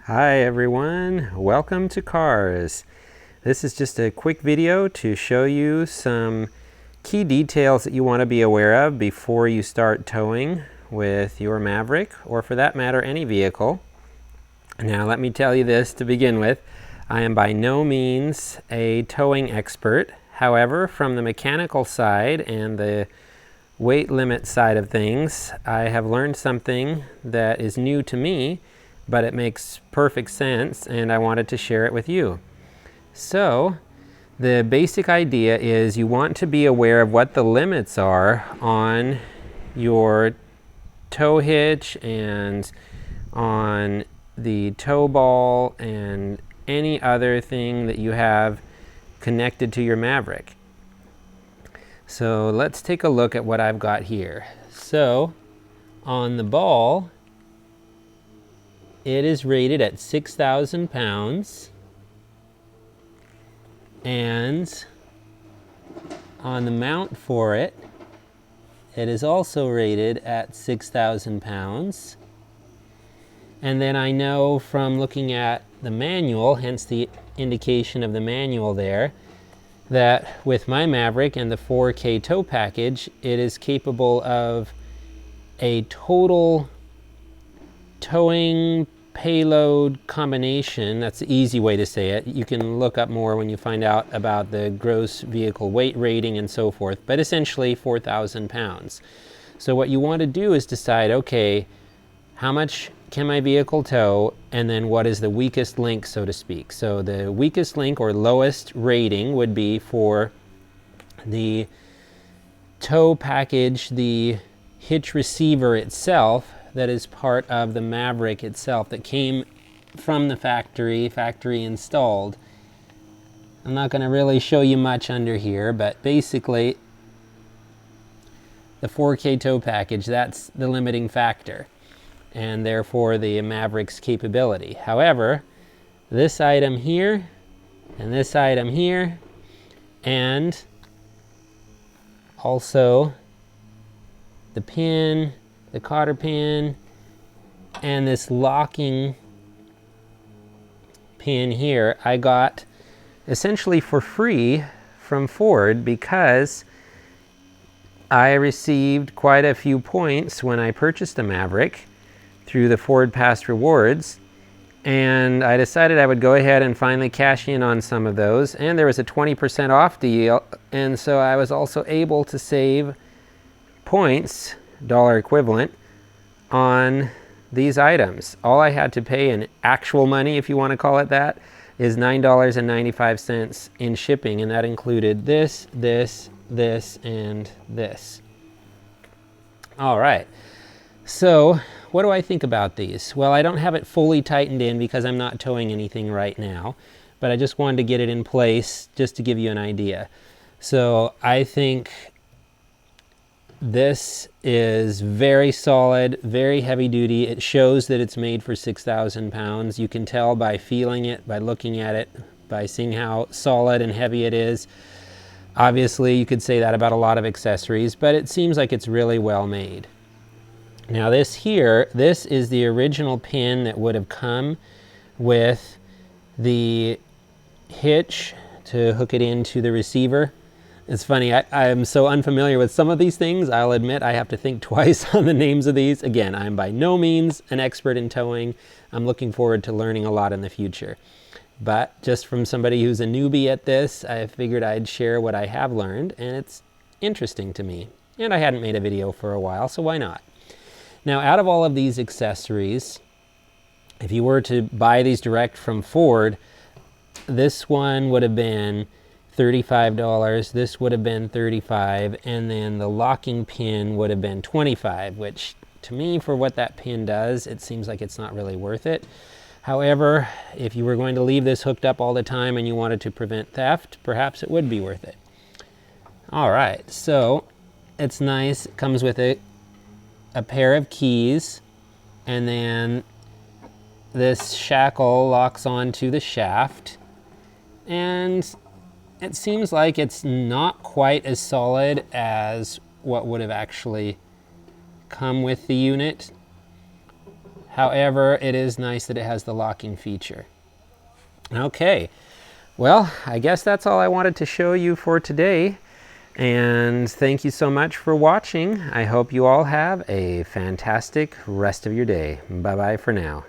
Hi everyone, welcome to C.A.R.S. This is just a quick video to show you some key details that you want to be aware of before you start towing with your Maverick, or for that matter any vehicle. Now let me tell you this to begin with. I am by no means a towing expert. However, from the mechanical side and the weight limit side of things, I have learned something that is new to me, but it makes perfect sense and I wanted to share it with you. So the basic idea is you want to be aware of what the limits are on your tow hitch and on the tow ball and any other thing that you have connected to your Maverick. So let's take a look at what I've got here. So on the ball, it is rated at 6,000 pounds, and on the mount for it, it is also rated at 6,000 pounds. And then I know from looking at the manual, hence the indication of the manual there, that with my Maverick and the 4K tow package, it is capable of a total towing payload combination. That's the easy way to say it. You can look up more when you find out about the gross vehicle weight rating and so forth, but essentially 4,000 pounds. So what you want to do is decide, okay, how much can my vehicle tow, and then what is the weakest link, so to speak. So the weakest link or lowest rating would be for the tow package, the hitch receiver itself, that is part of the Maverick itself, that came from the factory installed. I'm not going to really show you much under here, but basically the 4K tow package, that's the limiting factor, and therefore the Maverick's capability. However, this item here and this item here, and also the pin, the cotter pin, and this locking pin here, I got essentially for free from Ford, because I received quite a few points when I purchased a Maverick through the Ford Past Rewards, and I decided I would go ahead and finally cash in on some of those, and there was a 20% off deal, and so I was also able to save points, dollar equivalent, on these items. All I had to pay in actual money, if you want to call it that, is $9.95 in shipping, and that included this, this, this, and this. All right, so what do I think about these? Well, I don't have it fully tightened in because I'm not towing anything right now, but I just wanted to get it in place just to give you an idea. So I think this is very solid, very heavy duty. It shows that it's made for 6,000 pounds. You can tell by feeling it, by looking at it, by seeing how solid and heavy it is. Obviously, you could say that about a lot of accessories, but it seems like it's really well made. Now this here, this is the original pin that would have come with the hitch to hook it into the receiver. It's funny, I'm so unfamiliar with some of these things, I'll admit I have to think twice on the names of these. Again, I'm by no means an expert in towing. I'm looking forward to learning a lot in the future. But just from somebody who's a newbie at this, I figured I'd share what I have learned, and it's interesting to me. And I hadn't made a video for a while, so why not? Now, out of all of these accessories, if you were to buy these direct from Ford, this one would have been $35, this would have been $35, and then the locking pin would have been $25, which to me, for what that pin does, it seems like it's not really worth it. However, if you were going to leave this hooked up all the time and you wanted to prevent theft, perhaps it would be worth it. All right, so it's nice. It comes with a pair of keys, and then this shackle locks onto the shaft, and it seems like it's not quite as solid as what would have actually come with the unit. However, it is nice that it has the locking feature. Okay, well, I guess that's all I wanted to show you for today. And thank you so much for watching. I hope you all have a fantastic rest of your day. Bye-bye for now.